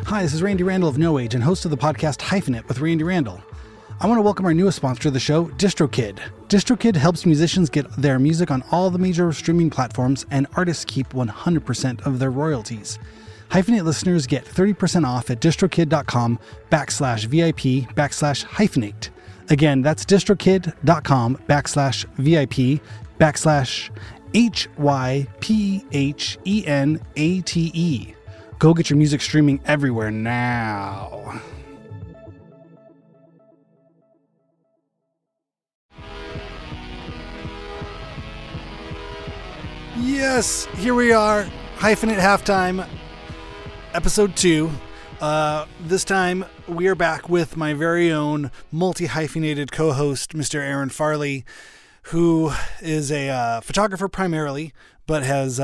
Hi, this is Randy Randall of No Age and host of the podcast Hyphenate with Randy Randall. I want to welcome our newest sponsor of the show, DistroKid. DistroKid helps musicians get their music on all the major streaming platforms, and artists keep 100% of their royalties. Hyphenate listeners get 30% off at distrokid.com/VIP/hyphenate. Again, that's distrokid.com/VIP/HYPHENATE. Go get your music streaming everywhere now. Yes, here we are, Hyphenate Halftime, episode 2. This time we are back with my very own multi-hyphenated co-host, Mr. Aaron Farley, who is a photographer primarily, but has,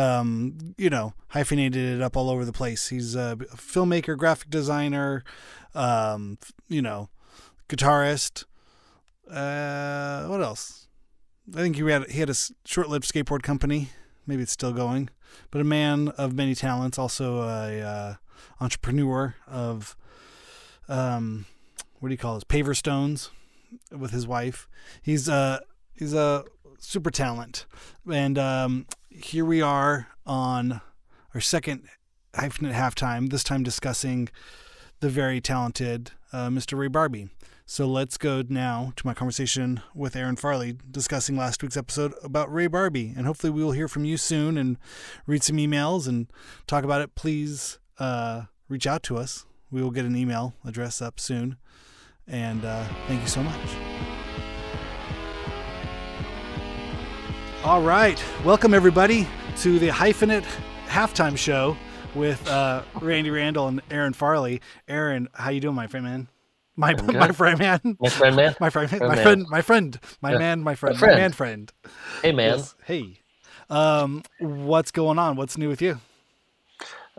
hyphenated it up all over the place. He's a filmmaker, graphic designer, guitarist. What else? I think he had a short-lived skateboard company. Maybe it's still going, but a man of many talents, also a entrepreneur of, what do you call this? Paver Stones with his wife. He's a super talent. And here we are on our second Hyphenate Halftime, this time discussing the very talented Mr. Ray Barbee. So let's go now to my conversation with Aaron Farley discussing last week's episode about Ray Barbee. And hopefully we will hear from you soon and read some emails and talk about it. Please reach out to us. We will get an email address up soon. And thank you so much. All right. Welcome, everybody, to the Hyphenate Halftime Show with Randy Randall and Aaron Farley. Aaron, how you doing, my friend, man? My friend, man. Hey, man. Yes. Hey. What's going on? What's new with you?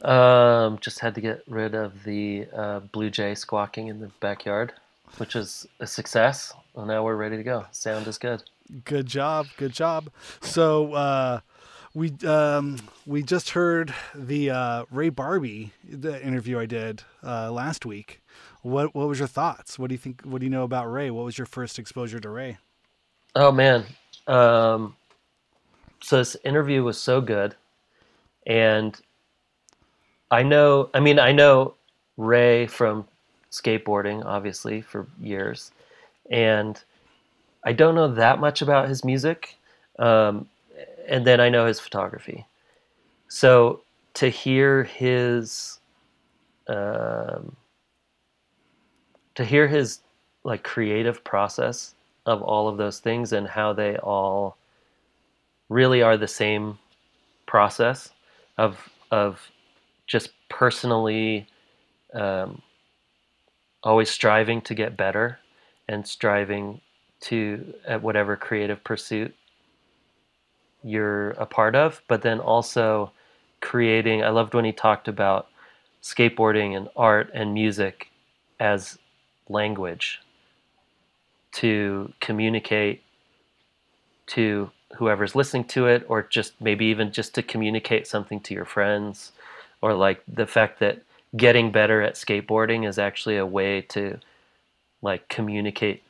Just had to get rid of the blue jay squawking in the backyard, which is a success. Well, now we're ready to go. Sound is good. Good job. So we just heard the Ray Barbee interview I did last week. What was your thoughts? What do you think? What do you know about Ray? What was your first exposure to Ray? Oh man, so this interview was so good, and I know Ray from skateboarding, obviously, for years, and I don't know that much about his music, and then I know his photography. So to hear his like creative process of all of those things and how they all really are the same process of just personally always striving to get better and striving to at whatever creative pursuit you're a part of, but then also creating. I loved when he talked about skateboarding and art and music as language to communicate to whoever's listening to it, or just maybe even just to communicate something to your friends, or like the fact that getting better at skateboarding is actually a way to like communicate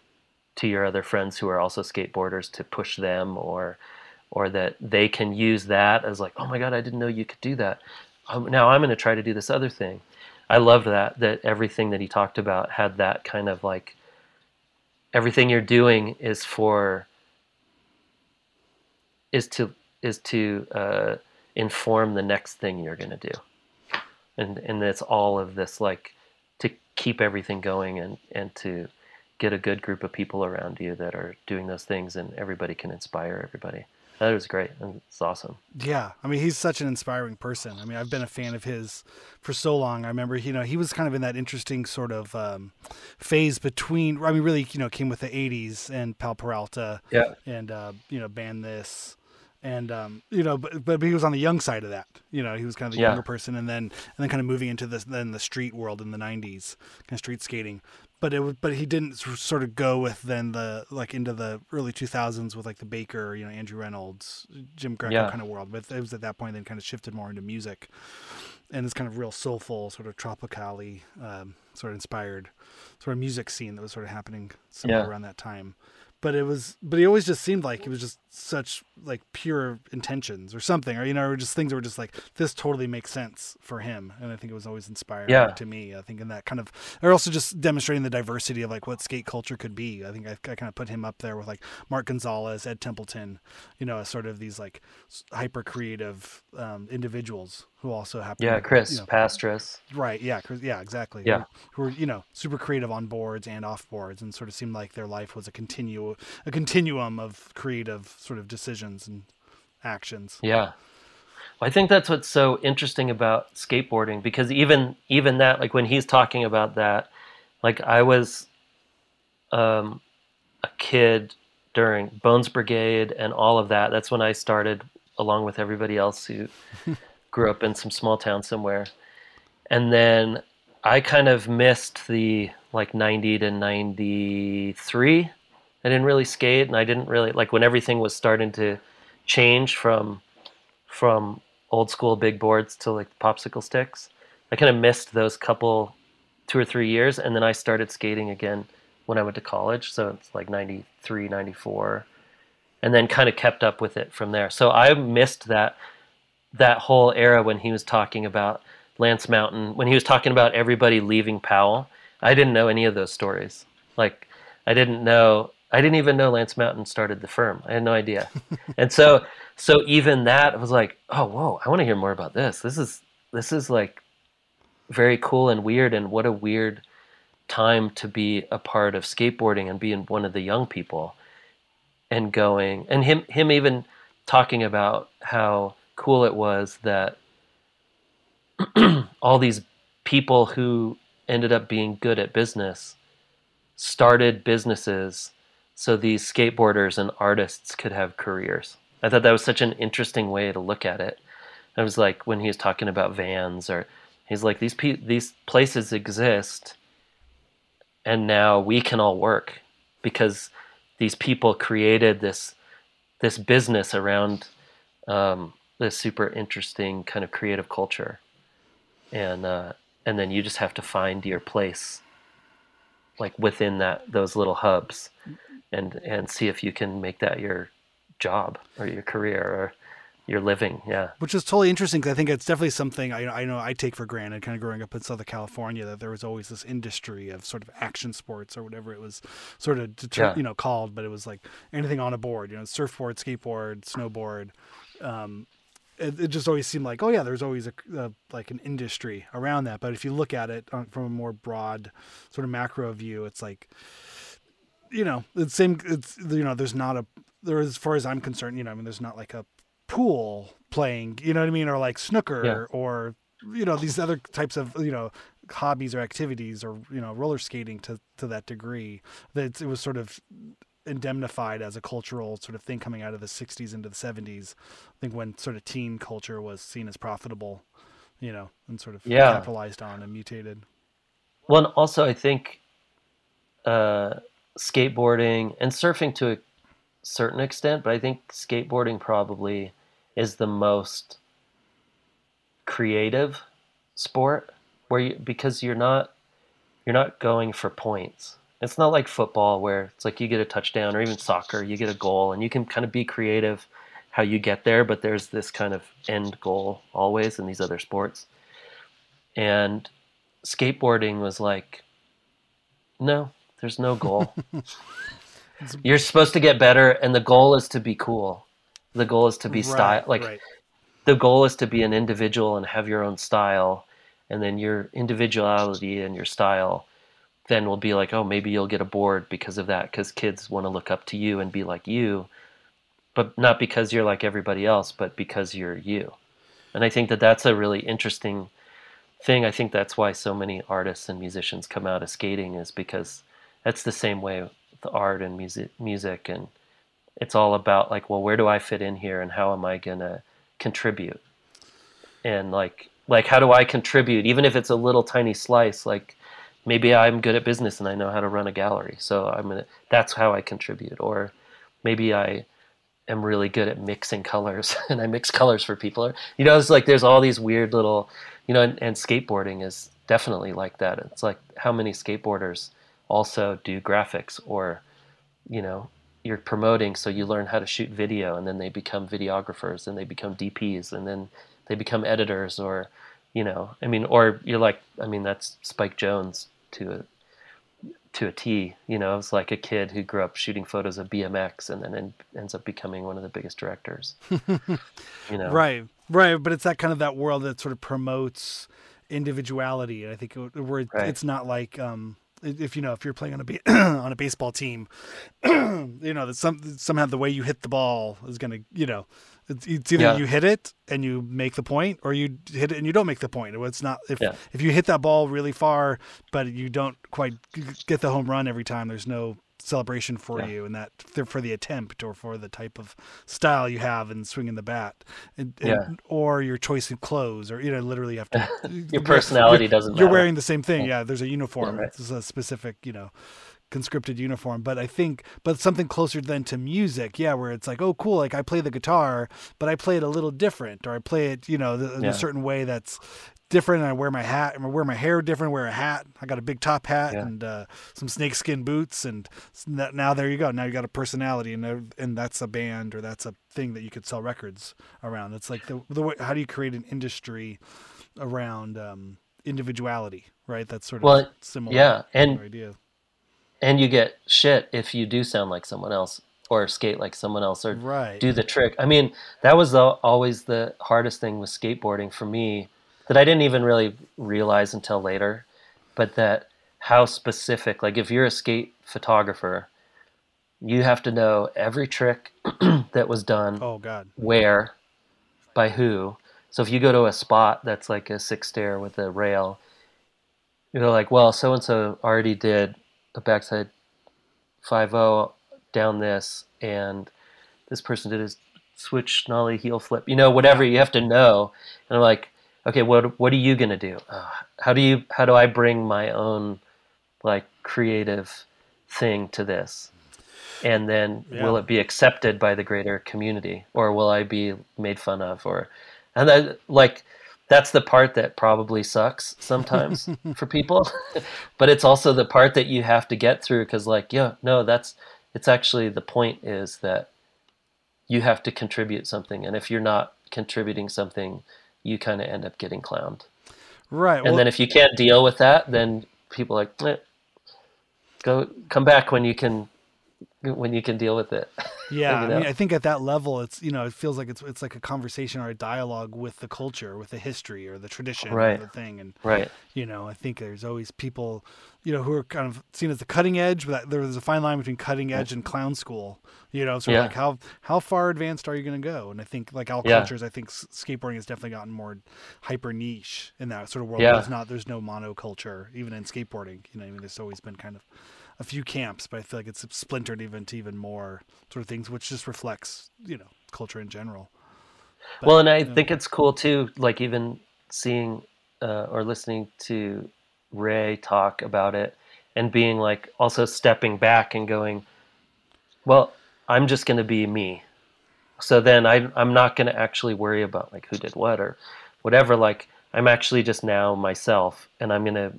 to your other friends who are also skateboarders to push them, or that they can use that as like, oh my God, I didn't know you could do that. Now I'm going to try to do this other thing. I loved that everything that he talked about had that kind of like, everything you're doing is to inform the next thing you're going to do. And it's all of this, like, to keep everything going and to get a good group of people around you that are doing those things, and everybody can inspire everybody. That was great. It's awesome. Yeah. I mean, he's such an inspiring person. I mean, I've been a fan of his for so long. I remember, he was kind of in that interesting sort of phase between, I mean, really, came with the 80s and Pal Peralta. Yeah. And, Ban This. And, but he was on the young side of that. He was kind of the younger person, and then kind of moving into the street world in the 90s, kind of street skating. But he didn't sort of go with then into the early 2000s with like the Baker, Andrew Reynolds, Jim Greco kind of world. But it was at that point then kind of shifted more into music. and this kind of real soulful, sort of tropical-y, sort of inspired sort of music scene that was sort of happening somewhere around that time. But he always just seemed like it was just such like pure intentions or something, or, or just things that were just like, this totally makes sense for him. And I think it was always inspiring to me. I think in that kind of, or also just demonstrating the diversity of like what skate culture could be. I think I kind of put him up there with like Mark Gonzalez, Ed Templeton, as sort of these like hyper creative individuals who also happen. Chris Pastras. Right. Yeah. Yeah, exactly. Yeah. Who were, super creative on boards and off boards, and sort of seemed like their life was a continuum of creative sort of decisions and actions. Yeah. I think that's what's so interesting about skateboarding, because even that, like when he's talking about that, like I was a kid during Bones Brigade and all of that. That's when I started, along with everybody else who grew up in some small town somewhere. And then I kind of missed the like 90 to 93. I didn't really skate, and I didn't really like when everything was starting to change from old school big boards to like popsicle sticks. I kind of missed those 2 or 3 years, and then I started skating again when I went to college. So it's like 93, 94, and then kind of kept up with it from there. So I missed that whole era when he was talking about Lance Mountain, when he was talking about everybody leaving Powell. I didn't know any of those stories. Like I didn't even know Lance Mountain started the firm. I had no idea. And so even that, I was like, oh, whoa, I want to hear more about this. This is like very cool and weird, and what a weird time to be a part of skateboarding and being one of the young people and going, and him even talking about how cool it was that all these people who ended up being good at business started businesses so these skateboarders and artists could have careers. I thought that was such an interesting way to look at it. I was like, when he was talking about Vans, or he's like, these places exist, and now we can all work because these people created this business around this super interesting kind of creative culture, and then you just have to find your place, like within those little hubs, and see if you can make that your job or your career or your living. Yeah. Which is totally interesting, because I think it's definitely something I know I take for granted, kind of growing up in Southern California, that there was always this industry of sort of action sports or whatever it was sort of called, but it was like anything on a board, surfboard, skateboard, snowboard. It just always seemed like, oh yeah, there's always like an industry around that. But if you look at it from a more broad sort of macro view, it's like, it's same. It's there's not as far as I'm concerned, there's not like a pool playing, you know what I mean, or like snooker, or these other types of hobbies or activities, or roller skating to that degree. That it was sort of indemnified as a cultural sort of thing coming out of the 60s into the 70s. I think when sort of teen culture was seen as profitable, and sort of capitalized on and mutated. Well, and also I think skateboarding and surfing to a certain extent, but I think skateboarding probably is the most creative sport, because you're not going for points. It's not like football where it's like you get a touchdown, or even soccer, you get a goal, and you can kind of be creative how you get there, but there's this kind of end goal always in these other sports. And skateboarding was like, no, there's no goal. You're supposed to get better, and the goal is to be cool. The goal is to be style. The goal is to be an individual and have your own style, and then your individuality and your style then will be like, oh, maybe you'll get a board because of that, because kids want to look up to you and be like you, but not because you're like everybody else, but because you're you. And I think that that's a really interesting thing. I think that's why so many artists and musicians come out of skating, is because that's the same way with art and music, and it's all about like, well, where do I fit in here, and how am I gonna contribute? And like how do I contribute, even if it's a little tiny slice? Like maybe I'm good at business and I know how to run a gallery, so that's how I contribute. Or maybe I am really good at mixing colors and I mix colors for people. You know, it's like there's all these weird little, you know, and skateboarding is definitely like that. It's like how many skateboarders also do graphics, or, you know, you're promoting, so you learn how to shoot video and then they become videographers and they become DPs and then they become editors, or, you know, I mean, or you're like, I mean, that's Spike Jonze to a T, you know. It's like a kid who grew up shooting photos of BMX and then ends up becoming one of the biggest directors. You know, right. But it's that kind of that world that sort of promotes individuality, and I think where it's not like if you know, if you're playing on a on a baseball team, you know, that somehow the way you hit the ball is gonna, you know, it's either you hit it and you make the point, or you hit it and you don't make the point. It's not if you hit that ball really far but you don't quite get the home run every time, there's no celebration for you, and that for the attempt or for the type of style you have in swinging the bat, or your choice of clothes, or, you know, literally you have to your personality doesn't matter. You're wearing the same thing. There's a uniform. Right. It's a specific, you know, conscripted uniform. But I think, something closer then to music, where it's like, oh, cool, like I play the guitar, but I play it a little different, or I play it, you know, in a certain way that's different, and I wear my hat, and I wear my hair different, wear a hat. I got a big top hat and some snakeskin boots, and now there you go. Now you got a personality, and that's a band, or that's a thing that you could sell records around. It's like the way, how do you create an industry around individuality, right? That's sort of similar idea. And you get shit if you do sound like someone else, or skate like someone else, or do the trick. I mean, that was always the hardest thing with skateboarding for me, that I didn't even really realize until later, but that how specific, like if you're a skate photographer, you have to know every trick that was done, where, by who. So if you go to a spot that's like a 6-stair with a rail, you're like, well, so-and-so already did a backside 5-0 down this, and this person did his switch nollie heel flip, you know, whatever you have to know. And I'm like, okay, what are you gonna do? How do I bring my own like creative thing to this? And then will it be accepted by the greater community, or will I be made fun of? And then, like, that's the part that probably sucks sometimes for people, but it's also the part that you have to get through, because like, it's actually, the point is that you have to contribute something, and if you're not contributing something, you kind of end up getting clowned. Right. And then if you can't deal with that, then people are like, come back when you can deal with it. Yeah. You know? I mean, I think at that level, it's, you know, it feels like it's like a conversation or a dialogue with the culture, with the history or the tradition or the thing. And, you know, I think there's always people, you know, who are kind of seen as the cutting edge, but there's a fine line between cutting edge and clown school, you know, sort of like how far advanced are you going to go? And I think like all cultures, I think skateboarding has definitely gotten more hyper niche in that sort of world. There's no monoculture, even in skateboarding, you know, I mean, there's always been kind of a few camps, but I feel like it's splintered even more sort of things, which just reflects, you know, culture in general. But, well, and I think it's cool too, like even seeing or listening to Ray talk about it, and being like also stepping back and going, well, I'm just going to be me. So then I'm not going to actually worry about like who did what or whatever. Like I'm actually just now myself, and I'm going to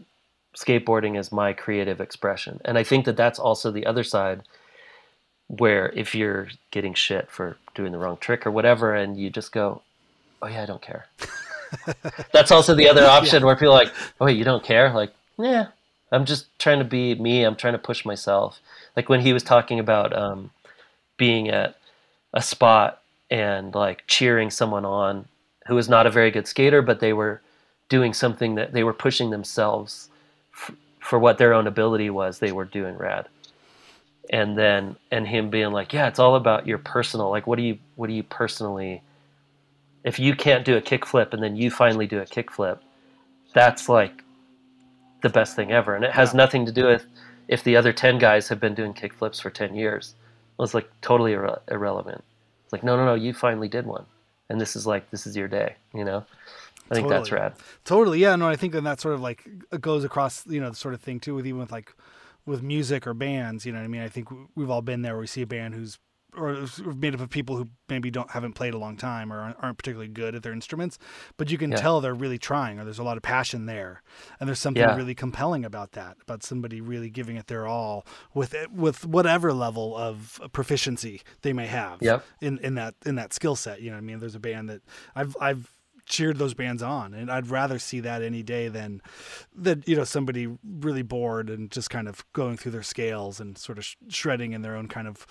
skateboarding is my creative expression. And I think that that's also the other side, where if you're getting shit for doing the wrong trick or whatever, and you just go, oh yeah, I don't care. That's also the other option where people are like, oh wait, you don't care? Like, yeah, I'm just trying to be me. I'm trying to push myself. Like when he was talking about being at a spot and like cheering someone on who was not a very good skater, but they were doing something that they were pushing themselves for what their own ability was, they were doing rad. And him being like, yeah, it's all about your personal, like, what do you personally, if you can't do a kickflip and then you finally do a kickflip, that's like the best thing ever. And it has nothing to do with if the other 10 guys have been doing kickflips for 10 years. It was like totally irrelevant. It's like, no, you finally did one. And this is your day, you know? I think that's rad. Totally. Yeah. No, I think that sort of like it goes across, you know, the sort of thing too, with even with like with music or bands, you know what I mean? I think we've all been there where we see a band who's or made up of people who maybe haven't played a long time or aren't particularly good at their instruments, but you can tell they're really trying, or there's a lot of passion there, and there's something really compelling about that, about somebody really giving it their all with whatever level of proficiency they may have in that skill set. You know what I mean? There's a band that I've cheered those bands on, and I'd rather see that any day than somebody really bored and just kind of going through their scales and sort of shredding in their own kind of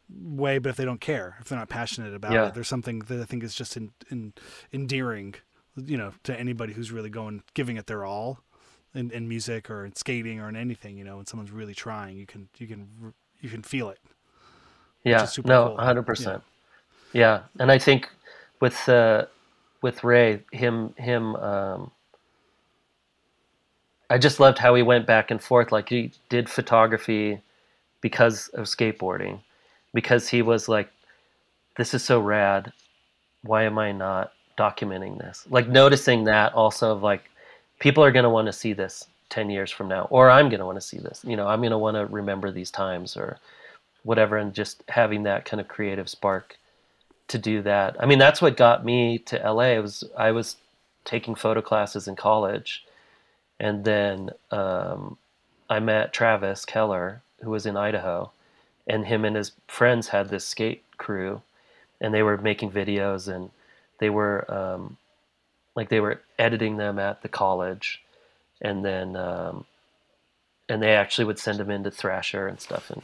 way. But if they don't care, if they're not passionate about it, there's something that I think is just endearing, to anybody who's really giving it their all in music or in skating or in anything. When someone's really trying, you can feel it. Yeah, no, 100%. Yeah, and I think with Ray, I just loved how he went back and forth. Like, he did photography because of skateboarding, because he was like, this is so rad. Why am I not documenting this? Like, noticing that also of like, people are going to want to see this 10 years from now, or I'm going to want to see this, I'm going to want to remember these times or whatever. And just having that kind of creative spark to do that. I mean, that's what got me to LA. I was taking photo classes in college, and then I met Travis Keller, who was in Idaho, and him and his friends had this skate crew, and they were making videos, and they were they were editing them at the college, and then and they actually would send them into Thrasher and stuff, and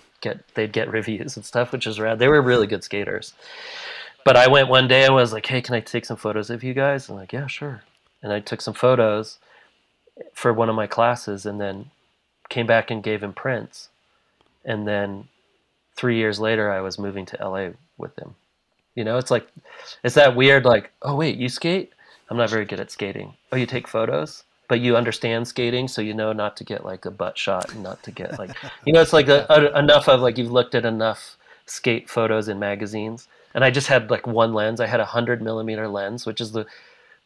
they'd get reviews and stuff, which is rad. They were really good skaters. But I went one day and was like, hey, can I take some photos of you guys? And like, yeah, sure. And I took some photos for one of my classes, and then came back and gave him prints. And then 3 years later, I was moving to LA with him. It's like, it's that weird, like, oh, wait, you skate? I'm not very good at skating. Oh, you take photos? But you understand skating, so not to get like a butt shot, and not to get like, it's like enough of like, you've looked at enough skate photos in magazines. And I just had like one lens. I had 100mm lens, which is the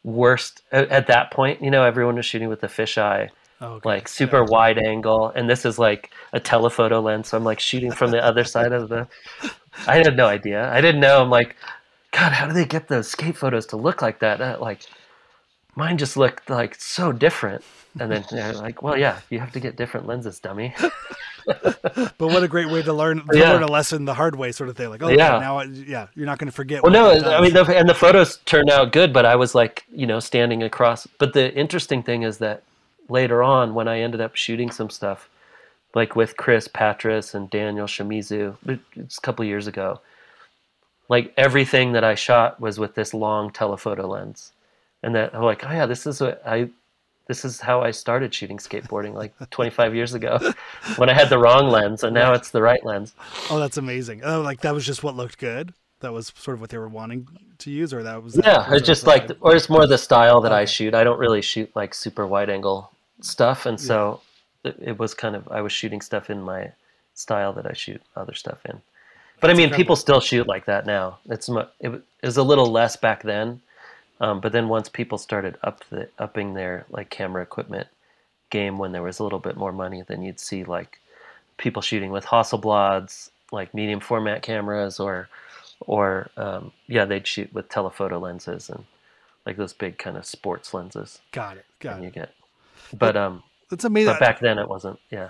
worst at that point. Everyone was shooting with the fisheye, like super wide angle. And this is like a telephoto lens. So I'm like shooting from the other side of I had no idea. I didn't know. I'm like, God, how do they get those skate photos to look like that? Like, mine just looked like so different. And then they're like, well, yeah, you have to get different lenses, dummy. But what a great way to learn a lesson the hard way, sort of thing. Like, now, you're not going to forget. Well, no, I mean, and the photos turned out good, but I was like, standing across. But the interesting thing is that later on, when I ended up shooting some stuff, like with Chris Patras and Daniel Shimizu, it's a couple of years ago, like everything that I shot was with this long telephoto lens. And that I'm like, oh yeah, this is how I started shooting skateboarding like 25 years ago, when I had the wrong lens, and now it's the right lens. Oh, that's amazing. Oh, like that was just what looked good. That was sort of what they were wanting to use, or that was. Yeah, it's just like, or it's more the style that I shoot. I don't really shoot like super wide angle stuff, and so it was kind of, I was shooting stuff in my style that I shoot other stuff in. But I mean, people still shoot like that now. It was a little less back then. But then once people started upping their like camera equipment game, when there was a little bit more money, then you'd see like people shooting with Hasselblads, like medium format cameras, or they'd shoot with telephoto lenses and like those big kind of sports lenses. Got it. But it's amazing. But back then it wasn't. Yeah.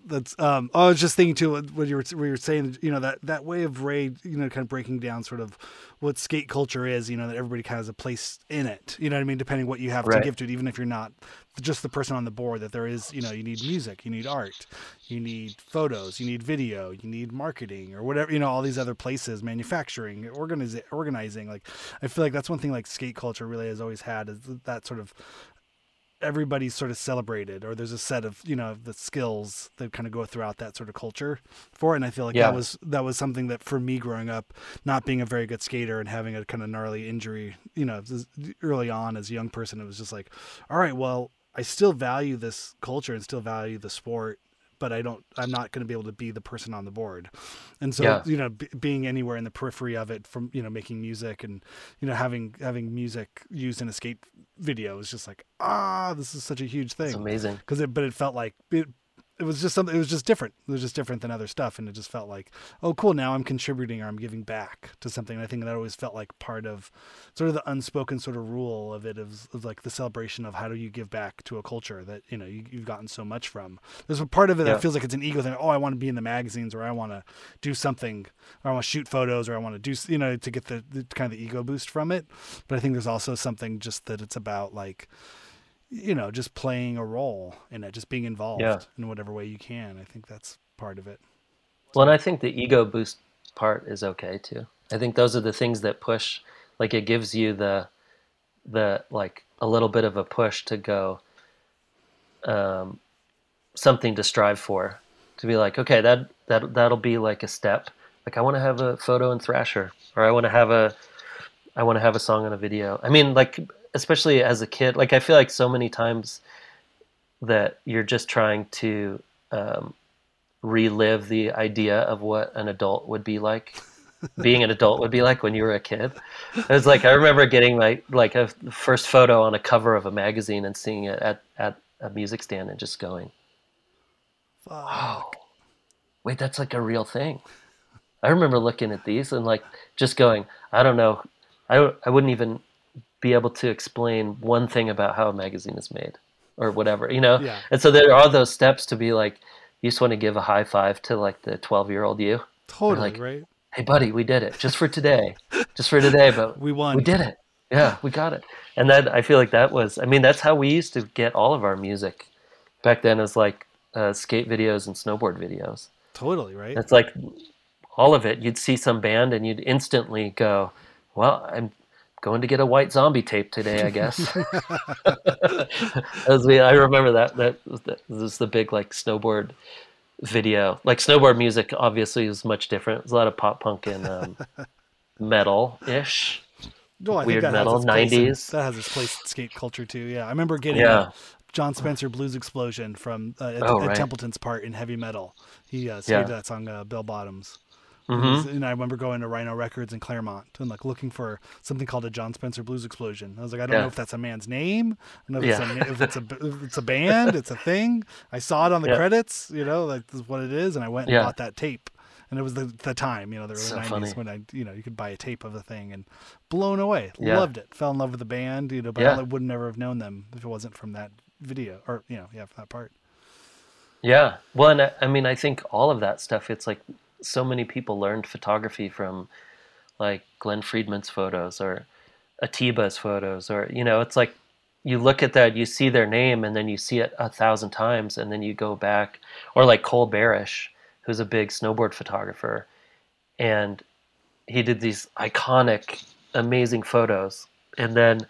That's I was just thinking too, what you were saying, that way of Ray, kind of breaking down sort of what skate culture is, that everybody kind of has a place in it, you know what I mean, depending what you have to give to it, even if you're not just the person on the board, that there is, you need music, you need art, you need photos, you need video, you need marketing or whatever, all these other places, manufacturing, organizing. Like, I feel like that's one thing like skate culture really has always had, is that sort of, everybody's sort of celebrated, or there's a set of the skills that kind of go throughout that sort of culture for it. And I feel like that was something that for me growing up, not being a very good skater and having a kind of gnarly injury early on as a young person, it was just like, all right, well, I still value this culture and still value the sport, but I'm not going to be able to be the person on the board. And so, being anywhere in the periphery of it, from, making music and, having music used in a skate video is just like, this is such a huge thing. It's amazing. But it felt like it it was just something. It was just different. It was just different than other stuff, and it just felt like, oh, cool. Now I'm contributing or I'm giving back to something. And I think that always felt like part of sort of the unspoken sort of rule of it of like the celebration of how do you give back to a culture that you've gotten so much from. There's a part of it that feels like it's an ego thing. Oh, I want to be in the magazines, or I want to do something, or I want to shoot photos, or I want to do to get the kind of the ego boost from it. But I think there's also something just that it's about like, just playing a role in it, just being involved in whatever way you can. I think that's part of it. Well, and I think the ego boost part is okay too. I think those are the things that push, like it gives you the like a little bit of a push to go, something to strive for, to be like, okay, that'll be like a step. Like I want to have a photo in Thrasher, or I want to have a song on a video. I mean, like, especially as a kid, like I feel like so many times that you're just trying to relive the idea of what an adult would be like, being an adult would be like when you were a kid. It was like, I remember getting my like a first photo on a cover of a magazine and seeing it at a music stand and just going, oh, wait, that's like a real thing. I remember looking at these and like just going, I don't know, I wouldn't even be able to explain one thing about how a magazine is made or whatever, Yeah. And so there are those steps to be like, you just want to give a high five to like the 12-year-old you. Totally, like, right? Hey buddy, we did it just for today, but we won. We did it. Yeah, we got it. And that, I feel like that was, I mean, that's how we used to get all of our music back then, is like skate videos and snowboard videos. Totally, right? It's like all of it. You'd see some band and you'd instantly go, well, I'm going to get a White Zombie tape today, I guess. I remember that was the big like snowboard video. Like snowboard music obviously is much different. There's a lot of pop punk and metal-ish. No, I Weird think that metal, has its place 90s. That has its place in skate culture too. Yeah, I remember getting a John Spencer Blues Explosion from Ed Templeton's part in Heavy Metal. He skated that song Bell Bottoms. And I remember going to Rhino Records in Claremont and like looking for something called a John Spencer Blues Explosion. I was like, I don't know if that's a man's name. I don't know if it's a band, it's a thing. I saw it on the credits, like this is what it is, and I went and bought that tape. And it was the time, the early 90s funny. When you could buy a tape of the thing, and blown away. Yeah. Loved it. Fell in love with the band, but I would never have known them if it wasn't from that video or, from that part. Yeah. Well, and I mean, I think all of that stuff, it's like so many people learned photography from like Glenn Friedman's photos or Atiba's photos, or, it's like you look at that, you see their name, and then you see it 1,000 times, and then you go back, or like Cole Barish, who's a big snowboard photographer, and he did these iconic, amazing photos, and then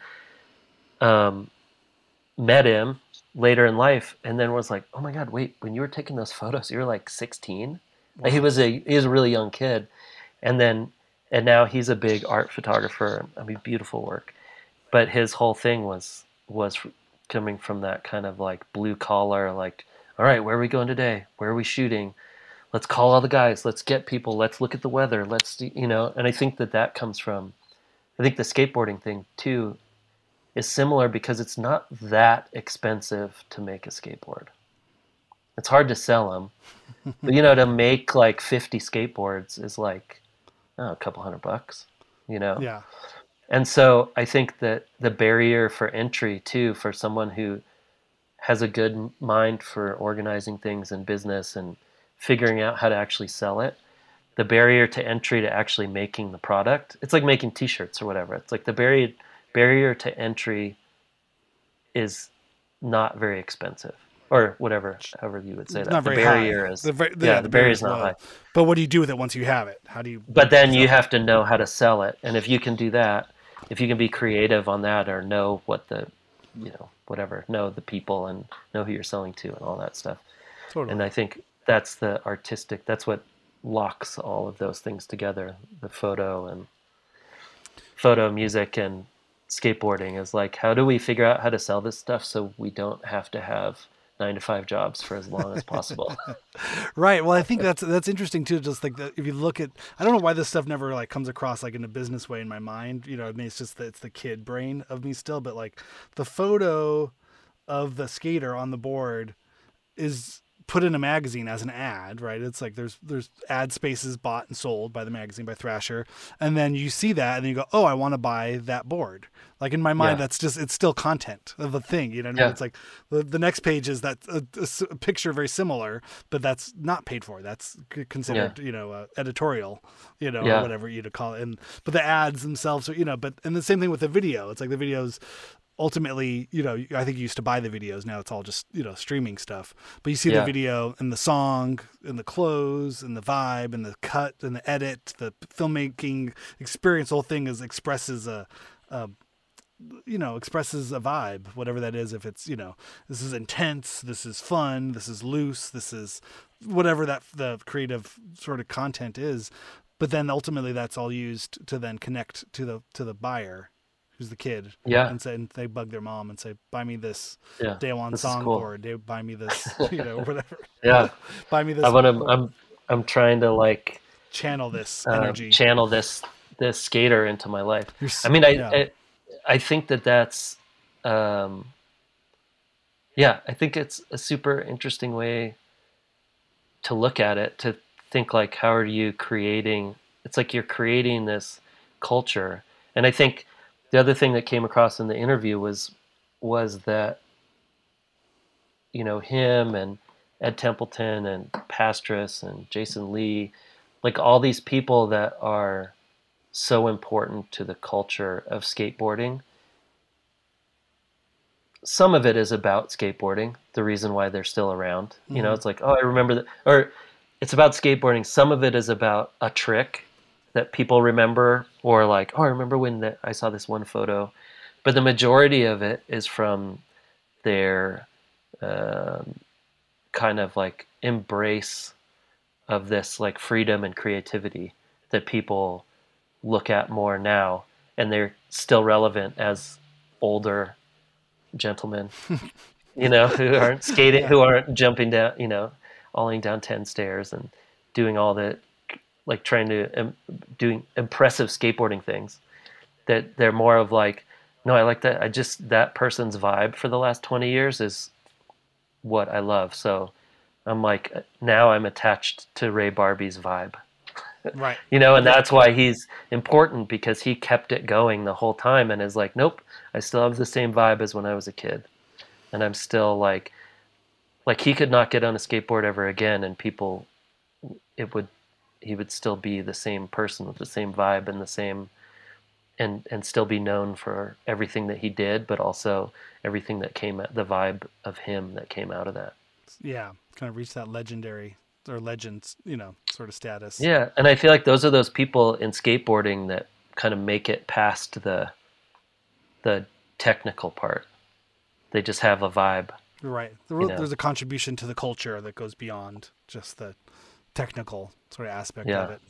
met him later in life, and then was like, oh my God, wait, when you were taking those photos, you were like 16? Wow. He was a really young kid, and now he's a big art photographer. I mean, beautiful work, but his whole thing was coming from that kind of like blue collar, like, all right, where are we going today? Where are we shooting? Let's call all the guys. Let's get people. Let's look at the weather. And I think that comes from, I think the skateboarding thing too is similar because it's not that expensive to make a skateboard. It's hard to sell them, but to make like 50 skateboards is like a couple $100, Yeah. And so I think that the barrier for entry too, for someone who has a good mind for organizing things in business and figuring out how to actually sell it, the barrier to entry to actually making the product, it's like making t-shirts or whatever. It's like the barrier to entry is not very expensive, or whatever, however you would say that. Not the very barrier high. is the barrier is not high. But what do you do with it once you have it? How do you? But then you have to know how to sell it, and if you can do that, if you can be creative on that, or know what the, know the people and know who you're selling to and all that stuff. Totally. And I think that's the artistic. That's what locks all of those things together. The photo, music, and skateboarding is like, how do we figure out how to sell this stuff so we don't have to have 9-to-5 jobs for as long as possible? Right. Well, I think that's interesting too. Just like if you look at, I don't know why this stuff never like comes across like in a business way in my mind. I mean, it's just that it's the kid brain of me still. But like the photo of the skater on the board is put in a magazine as an ad, right? It's like there's ad spaces bought and sold by the magazine, by Thrasher, and then you see that and then you go, oh, I want to buy that board. Like in my mind, Yeah. that's just, it's still content of the thing. You know what I mean? Yeah. It's like the next page is that a picture very similar, but that's not paid for. That's considered, editorial, or whatever you call it. But the ads themselves are, and the same thing with the video. It's like the videos, ultimately, I think you used to buy the videos. Now it's all just, streaming stuff. But you see the video and the song and the clothes and the vibe and the cut and the edit, the filmmaking experience, the whole thing expresses a vibe, whatever that is. If it's, this is intense, this is fun, this is loose, this is whatever that the creative sort of content is. But then ultimately that's all used to then connect to the buyer, who's the kid, and they bug their mom and say, buy me this Day One song board, buy me this, whatever. Buy me this. I'm trying to like channel this energy, channel this skater into my life. I think that's I think it's a super interesting way to look at it, to think like, how are you creating, it's like you're creating this culture. And I think the other thing that came across in the interview was that, him and Ed Templeton and Pastrus and Jason Lee, like all these people that are so important to the culture of skateboarding. Some of it is about skateboarding, the reason why they're still around. Mm-hmm. It's like, oh, I remember that, or it's about skateboarding. Some of it is about a trick that people remember, or like, oh, I remember when I saw this one photo. But the majority of it is from their kind of like embrace of this like freedom and creativity that people look at more now, and they're still relevant as older gentlemen, who aren't skating, who aren't jumping down, olling down 10 stairs and doing all the, like trying to doing impressive skateboarding things, that they're more of like, no, I like that. That person's vibe for the last 20 years is what I love. So I'm like, now I'm attached to Ray Barbee's vibe. Right. And that's why he's important, because he kept it going the whole time and is like, nope, I still have the same vibe as when I was a kid. And I'm still like he could not get on a skateboard ever again, and he would still be the same person with the same vibe and the same, and still be known for everything that he did, but also everything that the vibe of him that came out of that. Yeah. Kind of reached that legendary or legends, sort of status. Yeah. And I feel like those are those people in skateboarding that kind of make it past the technical part. They just have a vibe. Right. There's a contribution to the culture that goes beyond just the technical sort of aspect of it.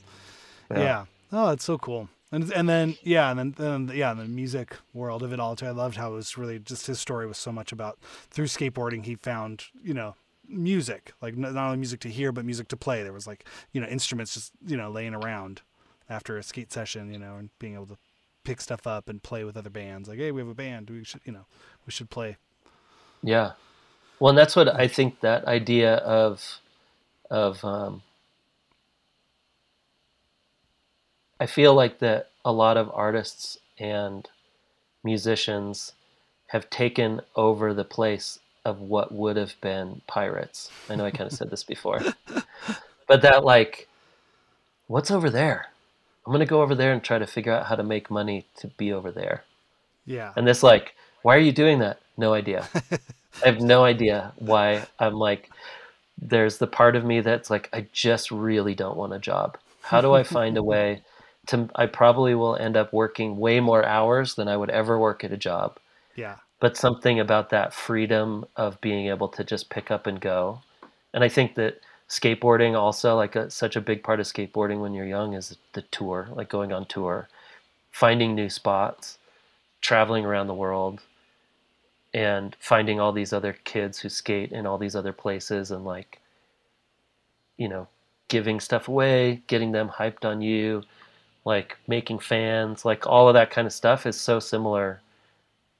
Yeah. Oh, it's so cool. And then the music world of it all too. I loved how it was really just, his story was so much about, through skateboarding he found, music, like not only music to hear, but music to play. There was like, instruments just, laying around after a skate session, and being able to pick stuff up and play with other bands. Like, hey, we have a band. We should play. Yeah. Well, and that's what I think, that idea of I feel like that a lot of artists and musicians have taken over the place of what would have been pirates. I know I kind of said this before, but that like, what's over there? I'm going to go over there and try to figure out how to make money to be over there. Yeah. And this like, why are you doing that? No idea. I have no idea why. I'm like, there's the part of me that's like, I just really don't want a job. How do I find a way I probably will end up working way more hours than I would ever work at a job. Yeah. But something about that freedom of being able to just pick up and go. And I think that skateboarding also, like such a big part of skateboarding when you're young is the tour, like going on tour, finding new spots, traveling around the world, and finding all these other kids who skate in all these other places, and like, giving stuff away, getting them hyped on you, like making fans, like all of that kind of stuff is so similar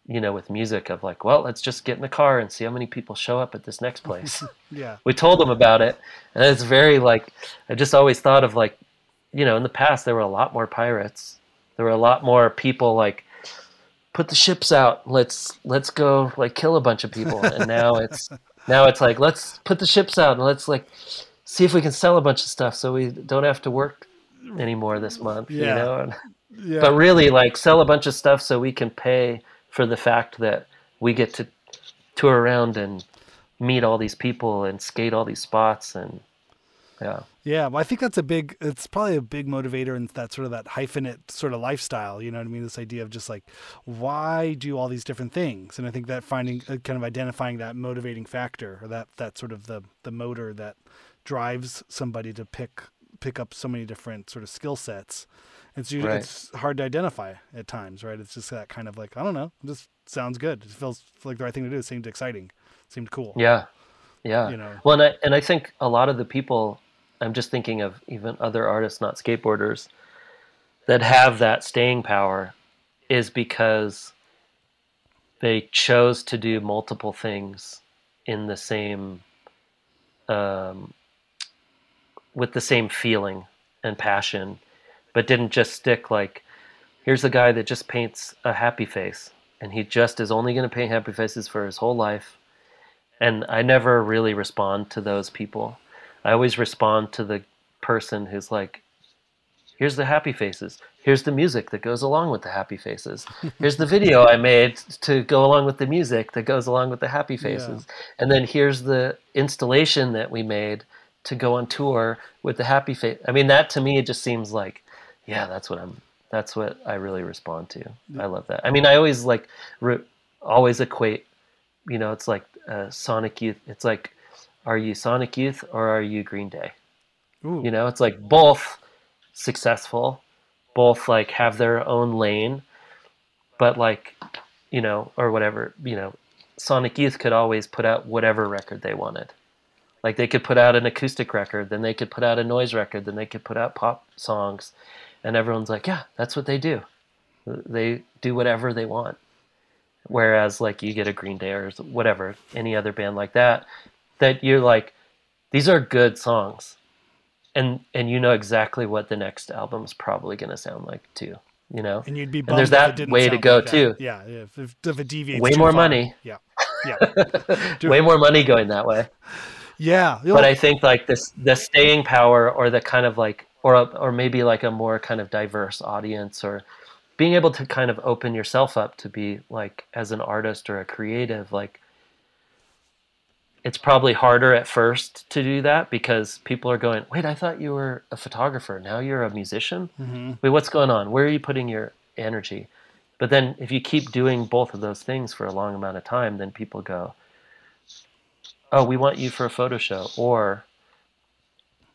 with music of like, well, let's just get in the car and see how many people show up at this next place. Yeah. We told them about it, and it's very like, I just always thought of like, in the past there were a lot more pirates. There were a lot more people like, put the ships out. Let's go like kill a bunch of people. And now it's like, let's put the ships out and let's like see if we can sell a bunch of stuff so we don't have to work anymore this month. Yeah. Yeah. But really like sell a bunch of stuff so we can pay for the fact that we get to tour around and meet all these people and skate all these spots. And yeah, well, I think it's probably a big motivator in that sort of that hyphenate sort of lifestyle. You know what I mean? This idea of just like, why do all these different things? And I think that finding kind of identifying that motivating factor, or that sort of the motor that drives somebody to pick up so many different sort of skill sets. It's usually It's hard to identify at times, right? It's just that kind of like, I don't know, it just sounds good. It feels like the right thing to do. It seemed exciting, seemed cool. Yeah. Well, and I think a lot of the people, I'm just thinking of even other artists, not skateboarders, that have that staying power is because they chose to do multiple things in the same, with the same feeling and passion, but didn't just stick like, here's a guy that just paints a happy face and he just is only going to paint happy faces for his whole life. And I never really respond to those people. I always respond to the person who's like, here's the happy faces. Here's the music that goes along with the happy faces. Here's the video I made to go along with the music that goes along with the happy faces. Yeah. And then here's the installation that we made to go on tour with the happy face. I mean, that to me, it just seems like, yeah, that's what I really respond to. Yeah. I love that. I mean, I always like, always equate, it's like Sonic Youth. It's like, are you Sonic Youth or are you Green Day? Ooh. It's like both successful, both like have their own lane, but like, or whatever, Sonic Youth could always put out whatever record they wanted. Like they could put out an acoustic record, then they could put out a noise record, then they could put out pop songs, and everyone's like, yeah, that's what they do. They do whatever they want. Whereas like you get a Green Day or whatever, any other band like that you're like, these are good songs. And exactly what the next album's probably going to sound like too, And you'd be bummed and there's that way to go like too. Yeah, if it deviates way more far. money. Yeah. Way more money going that way. Yeah. But I think like the staying power or the kind of like, or maybe like a more kind of diverse audience, or being able to kind of open yourself up to be like, as an artist or a creative, like it's probably harder at first to do that because people are going, wait, I thought you were a photographer. Now you're a musician? Mm-hmm. Wait, what's going on? Where are you putting your energy? But then if you keep doing both of those things for a long amount of time, then people go, oh, we want you for a photo show, or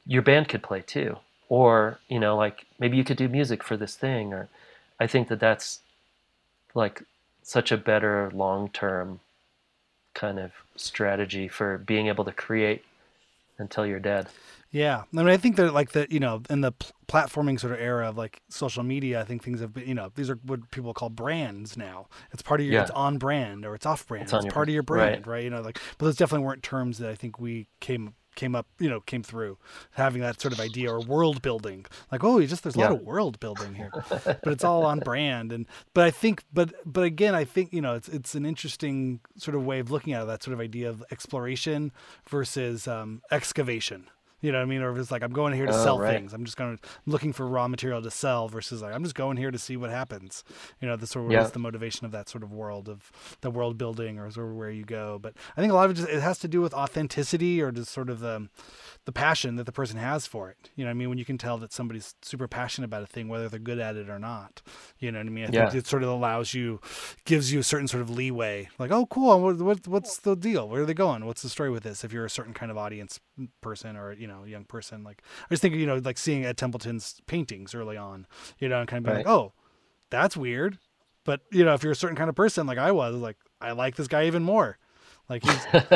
your band could play too, or, like maybe you could do music for this thing. Or I think that's like such a better long-term kind of strategy for being able to create until you're dead. Yeah. I mean, I think that like in the platforming sort of era of like social media, I think things have been, these are what people call brands now. It's part of your, it's on brand or it's off brand. It's part of your brand, right? But those definitely weren't terms that I think we came through having that sort of idea, or world building. Like, oh, there's a lot of world building here, but it's all on brand. But again, I think, it's an interesting sort of way of looking at it, that sort of idea of exploration versus excavation. You know what I mean? Or if it's like, I'm going here to sell things. I'm looking for raw material to sell versus like, I'm just going here to see what happens. The sort of is the motivation of that sort of world, of the world building, or sort of where you go. But I think a lot of it has to do with authenticity, or just sort of the passion that the person has for it. You know what I mean? When you can tell that somebody's super passionate about a thing, whether they're good at it or not. You know what I mean? I think it sort of gives you a certain sort of leeway. Like, oh, cool. What's the deal? Where are they going? What's the story with this? If you're a certain kind of audience person, or, young person, like I was thinking, like seeing Ed Templeton's paintings early on, and kind of being like, oh, that's weird. But, if you're a certain kind of person, like I was, like, I like this guy even more. Like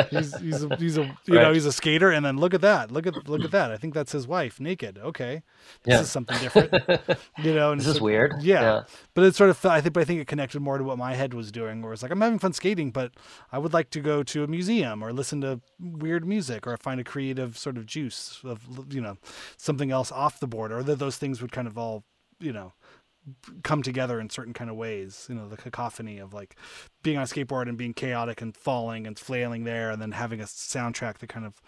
he's a skater, and then look at that. Look at that. I think that's his wife naked. Okay. This is something different. And this is weird. Yeah. But it sort of I think it connected more to what my head was doing, where it's like, I'm having fun skating, but I would like to go to a museum or listen to weird music or find a creative sort of juice of, something else off the board, or that those things would kind of all, come together in certain kind of ways, the cacophony of like being on a skateboard and being chaotic and falling and flailing there, and then having a soundtrack that kind of,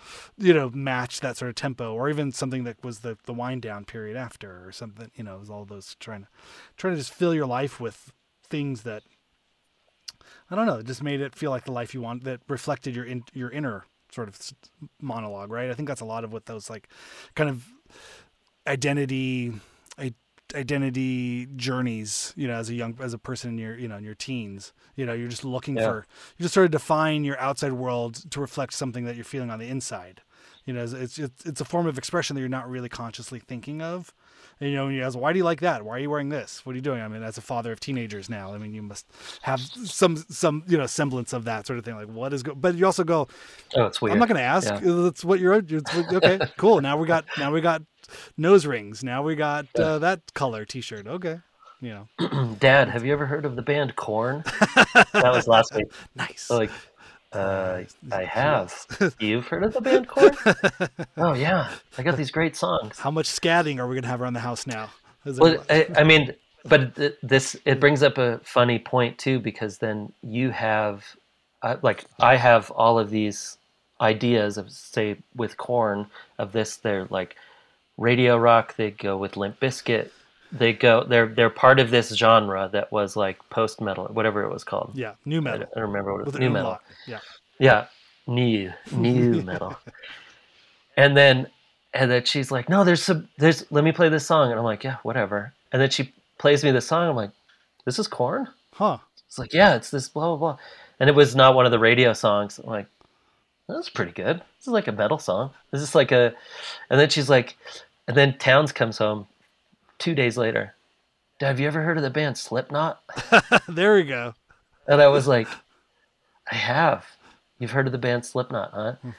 matched that sort of tempo, or even something that was the wind down period after, or something, it was all those trying to just fill your life with things that, I don't know, it just made it feel like the life you want, that reflected your inner sort of monologue, right? I think that's a lot of what those like kind of identity journeys, as a person in your, in your teens, you're just looking for, you just sort of define your outside world to reflect something that you're feeling on the inside. It's a form of expression that you're not really consciously thinking of. And, when you ask, why do you like that? Why are you wearing this? What are you doing? I mean, as a father of teenagers now, I mean, you must have some, semblance of that sort of thing. Like, what is but you also go, oh, it's weird. I'm not going to ask. That's what okay, cool. Now we got nose rings. Now we got that color t-shirt. Okay. Dad, have you ever heard of the band Korn? That was last week. Nice. So, like, I have. You've heard of the band Korn? Oh yeah, I got these great songs. How much scatting are we gonna have around the house now? Well, I mean, but it brings up a funny point too, because then you have, I have all of these ideas of, say, with Korn, of this. They're like radio rock. They go with Limp Bizkit. They're part of this genre that was like post metal, whatever it was called. Yeah, new metal. I don't remember what it was. New metal. Yeah, new metal. And then she's like, no, there's let me play this song, and I'm like, yeah, whatever. And then she plays me the song. I'm like, this is Korn? Huh? It's like, yeah, it's this blah blah blah. And it was not one of the radio songs. I'm like, that's pretty good. This is like a metal song. This is like a. And then she's like, and then Towns comes home 2 days later. Dad, have you ever heard of the band Slipknot? There we go. And I was like, I have. You've heard of the band Slipknot, huh? And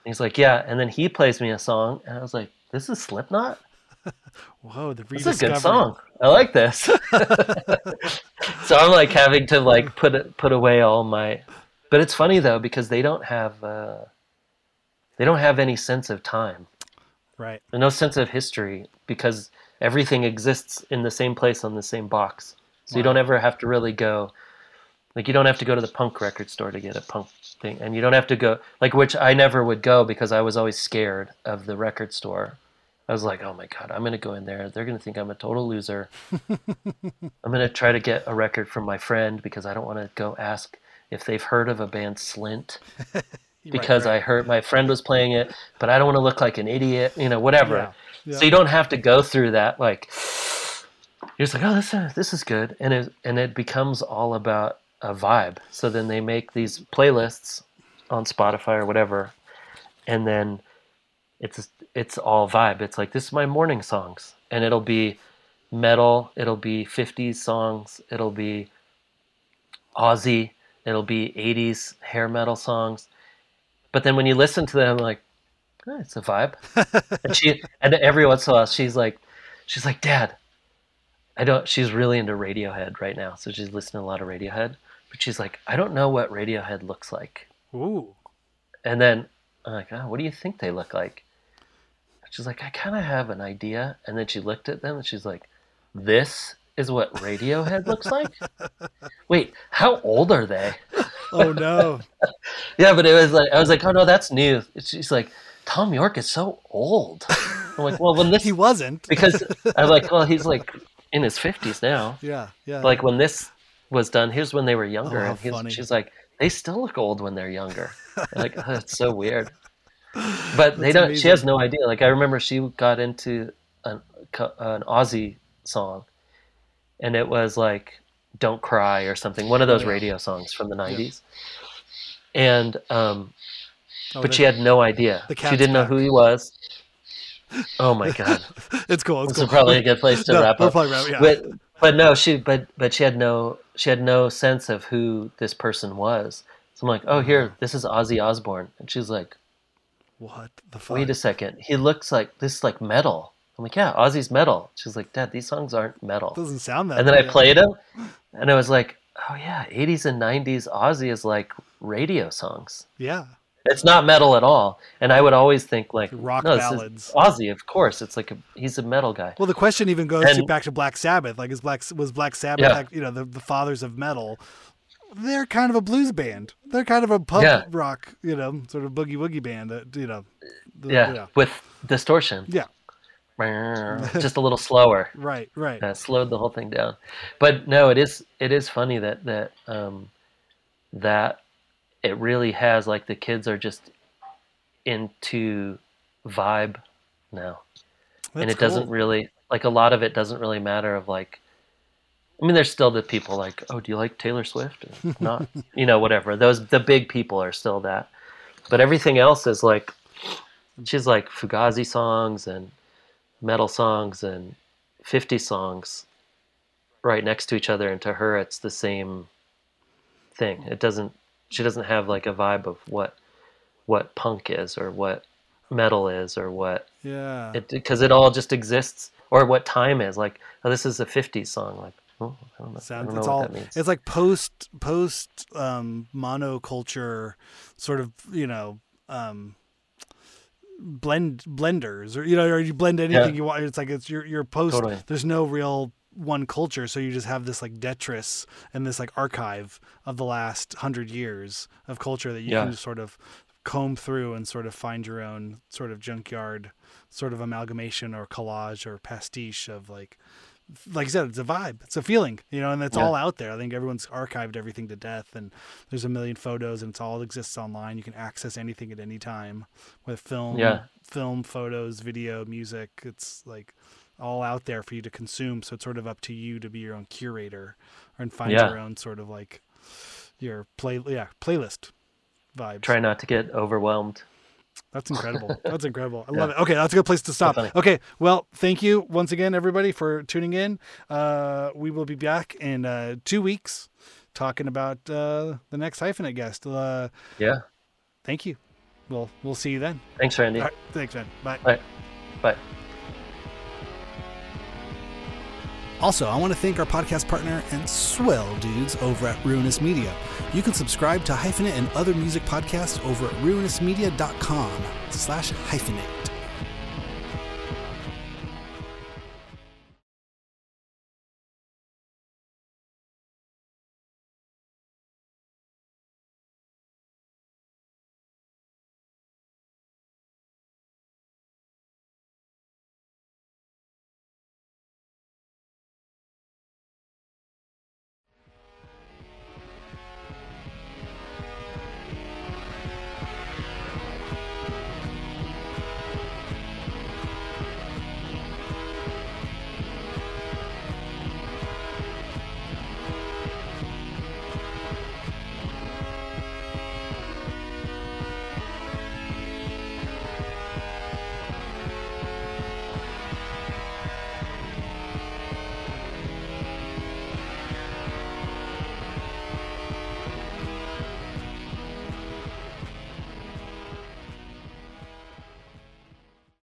he's like, yeah. And then he plays me a song, and I was like, this is Slipknot? Whoa, the rediscovery. This is a good song. I like this. So I'm like having to like put away all my. But it's funny though, because they don't have any sense of time. Right. There's no sense of history, because everything exists in the same place on the same box. So you don't ever have to really go, like, you don't have to go to the punk record store to get a punk thing. And you don't have to go, like, which I never would go, because I was always scared of the record store. I was like, oh my God, I'm going to go in there. They're going to think I'm a total loser. I'm going to try to get a record from my friend, because I don't want to go ask if they've heard of a band Slint. Because right. I heard my friend was playing it, but I don't want to look like an idiot, whatever. Yeah. So you don't have to go through that. Like, you're just like, oh, this is good. And it becomes all about a vibe. So then they make these playlists on Spotify or whatever. And then it's all vibe. It's like, this is my morning songs, and it'll be metal. It'll be 50s songs. It'll be Aussie. It'll be 80s hair metal songs. But then when you listen to them, like, oh, it's a vibe. and every once in a while, she's like, Dad, she's really into Radiohead right now. So she's listening to a lot of Radiohead, but she's like, I don't know what Radiohead looks like. Ooh. And then I'm like, oh, what do you think they look like? She's like, I kind of have an idea. And then she looked at them and she's like, this is what Radiohead looks like? Wait, how old are they? Oh no. Yeah, but it was like, I was like, oh no, that's new. She's like, Tom York is so old. I'm like, well, when this he wasn't, because I'm like, well, he's like in his 50s now. Yeah. Like when this was done, here's when they were younger, and funny. She's like, they still look old when they're younger. I'm like, oh, it's so weird. But they don't. Amazing. She has no idea. Like I remember she got into an Aussie song, and it was like "Don't Cry" or something, one of those radio songs from the 90s. Yeah. And but she had no idea. She didn't know who he was. Oh my God, it's cool. It's this is probably a good place to wrap up. Yeah. But no, she had no sense of who this person was. So I'm like, oh, here, this is Ozzy Osbourne. And she's like, What the fuck? wait a second. He looks like this is like metal. I'm like, yeah, Ozzy's metal. She's like, Dad, these songs aren't metal. Doesn't sound that. And then I played them, and I was like, oh yeah, 80s and 90s Ozzy is like radio songs. Yeah. It's not metal at all. And I would always think like, Rock no, ballads. This is Ozzy, of course. It's like he's a metal guy. Well, the question even goes back to Black Sabbath. Like, was Black Sabbath, the fathers of metal? They're kind of a blues band. They're kind of a punk rock, sort of boogie woogie band. With distortion. Yeah. Just a little slower. Right. Slowed the whole thing down. But no, it is funny that it really has, like, the kids are just into vibe now. And it doesn't really, like, a lot of it doesn't really matter of, like, I mean, there's still the people like, oh, do you like Taylor Swift? Or not, whatever. The big people are still that. But everything else is like, she's like Fugazi songs and metal songs and 50 songs right next to each other. And to her, it's the same thing. She doesn't have like a vibe of what punk is or what metal is or what, because it all just exists, or what time is. Like, oh, this is a 50s song. Like, oh, I don't know what that means. It's like post monoculture sort of, blenders, or or you blend anything you want. It's like it's your post. Totally. There's no real one culture, so you just have this like detritus and this like archive of the last 100 years of culture that you can just sort of comb through and sort of find your own sort of junkyard sort of amalgamation or collage or pastiche of like you said, it's a vibe, it's a feeling, and it's all out there. I think everyone's archived everything to death, and there's a million photos, and it's all exists online. You can access anything at any time with film, photos, video, music. It's like all out there for you to consume. So it's sort of up to you to be your own curator and find your own sort of like your playlist vibes. Try not to get overwhelmed. That's incredible. That's incredible. I love it. Okay, that's a good place to stop. Okay, well, thank you once again, everybody, for tuning in. We will be back in 2 weeks talking about the next Hyphenate guest. Thank you. We'll see you then. Thanks, Randy. All right, thanks, man. Bye. Bye. Also, I want to thank our podcast partner and swell dudes over at Ruinousmedia. You can subscribe to Hyphenate and other music podcasts over at ruinousmedia.com/hyphenate.